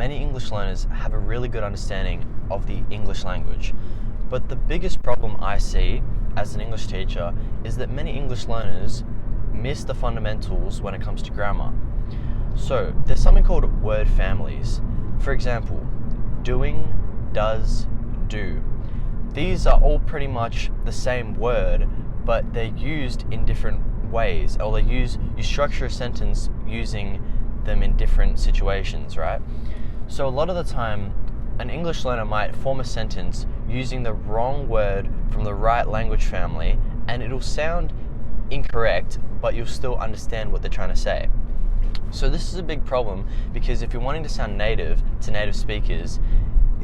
many English learners have a really good understanding of the English language. But the biggest problem I see as an English teacher is that many English learners miss the fundamentals when it comes to grammar. So there's something called word families. For example, doing, does, do. These are all pretty much the same word, but they're used in different ways, or you structure a sentence using them in different situations, right? So a lot of the time, an English learner might form a sentence using the wrong word from the right language family, and it'll sound incorrect, but you'll still understand what they're trying to say. So this is a big problem, because if you're wanting to sound native to native speakers,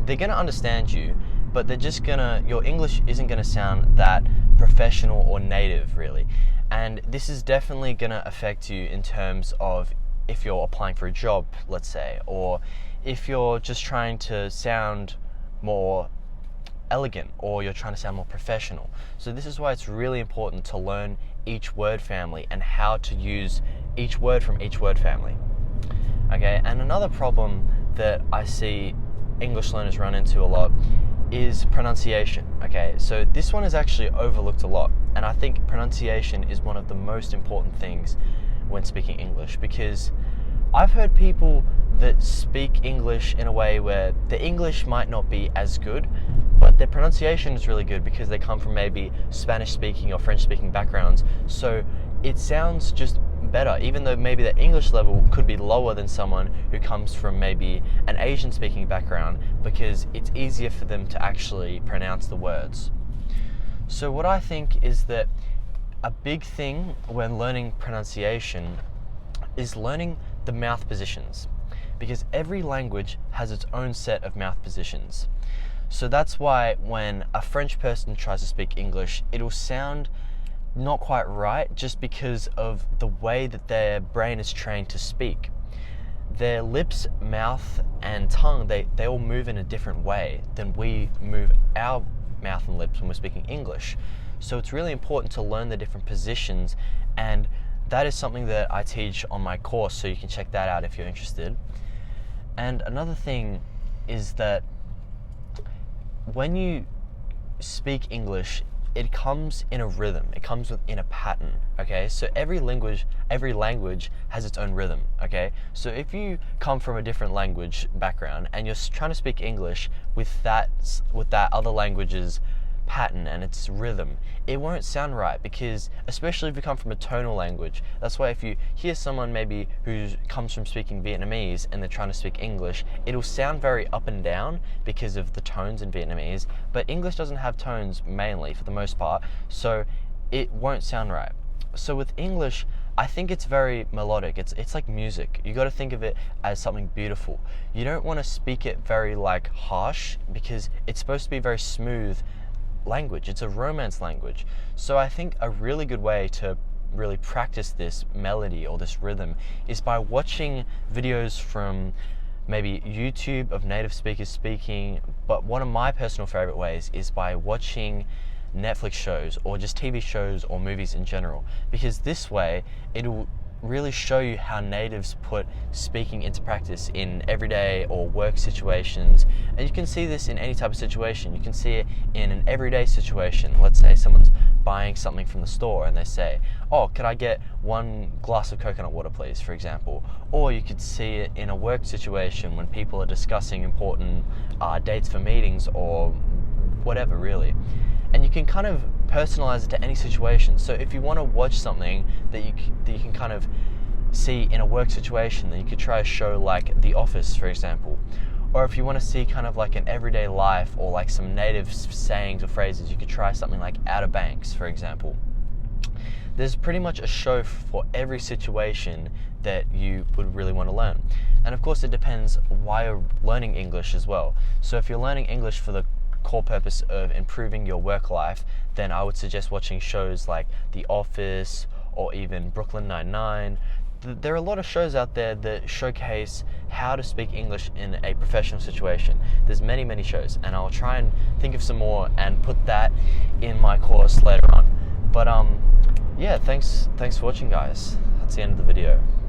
they're going to understand you, but your English isn't going to sound that professional or native, really. And this is definitely going to affect you in terms of if you're applying for a job, let's say, or if you're just trying to sound more elegant, or you're trying to sound more professional. So this is why it's really important to learn each word family and how to use each word from each word family. Okay, and another problem that I see English learners run into a lot is pronunciation. Okay, so this one is actually overlooked a lot, and I think pronunciation is one of the most important things when speaking English, because I've heard people that speak English in a way where the English might not be as good, but their pronunciation is really good because they come from maybe Spanish speaking or French speaking backgrounds, so it sounds just better, even though maybe the English level could be lower than someone who comes from maybe an Asian speaking background, because it's easier for them to actually pronounce the words. So what I think is that a big thing when learning pronunciation is learning the mouth positions, because every language has its own set of mouth positions. So that's why when a French person tries to speak English, it'll sound not quite right, just because of the way that their brain is trained to speak. Their lips, mouth, and tongue, they all move in a different way than we move our mouth and lips when we're speaking English. So it's really important to learn the different positions, and that is something that I teach on my course, so you can check that out if you're interested. And another thing is that when you speak English, it comes in a rhythm. It comes in a pattern, okay? So every language has its own rhythm, okay? So if you come from a different language background and you're trying to speak English with that other language's pattern and its rhythm, it won't sound right, because especially if you come from a tonal language. That's why if you hear someone maybe who comes from speaking Vietnamese and they're trying to speak English, it'll sound very up and down because of the tones in Vietnamese, but English doesn't have tones mainly for the most part, so it won't sound right. So with English, I think it's very melodic. It's like music. You got to think of it as something beautiful. You don't want to speak it very harsh, because it's supposed to be very smooth language. It's a Romance language. So I think a really good way to really practice this melody or this rhythm is by watching videos from maybe YouTube of native speakers speaking, but one of my personal favorite ways is by watching Netflix shows or just TV shows or movies in general, because this way it'll really show you how natives put speaking into practice in everyday or work situations. And you can see this in any type of situation. You can see it in an everyday situation. Let's say someone's buying something from the store and they say, "Oh, could I get 1 glass of coconut water, please?" for example. Or you could see it in a work situation when people are discussing important dates for meetings or whatever, really. And you can kind of personalize it to any situation. So if you want to watch something that you can kind of see in a work situation, then you could try a show like The Office, for example. Or if you want to see kind of like an everyday life or like some native sayings or phrases, you could try something like Outer Banks, for example. There's pretty much a show for every situation that you would really want to learn. And of course it depends why you're learning English as well. So if you're learning English for the core purpose of improving your work life, then I would suggest watching shows like The Office or even Brooklyn Nine-Nine. There are a lot of shows out there that showcase how to speak English in a professional situation. There's many shows, and I'll try and think of some more and put that in my course later on. But yeah, thanks for watching, guys. That's the end of the video.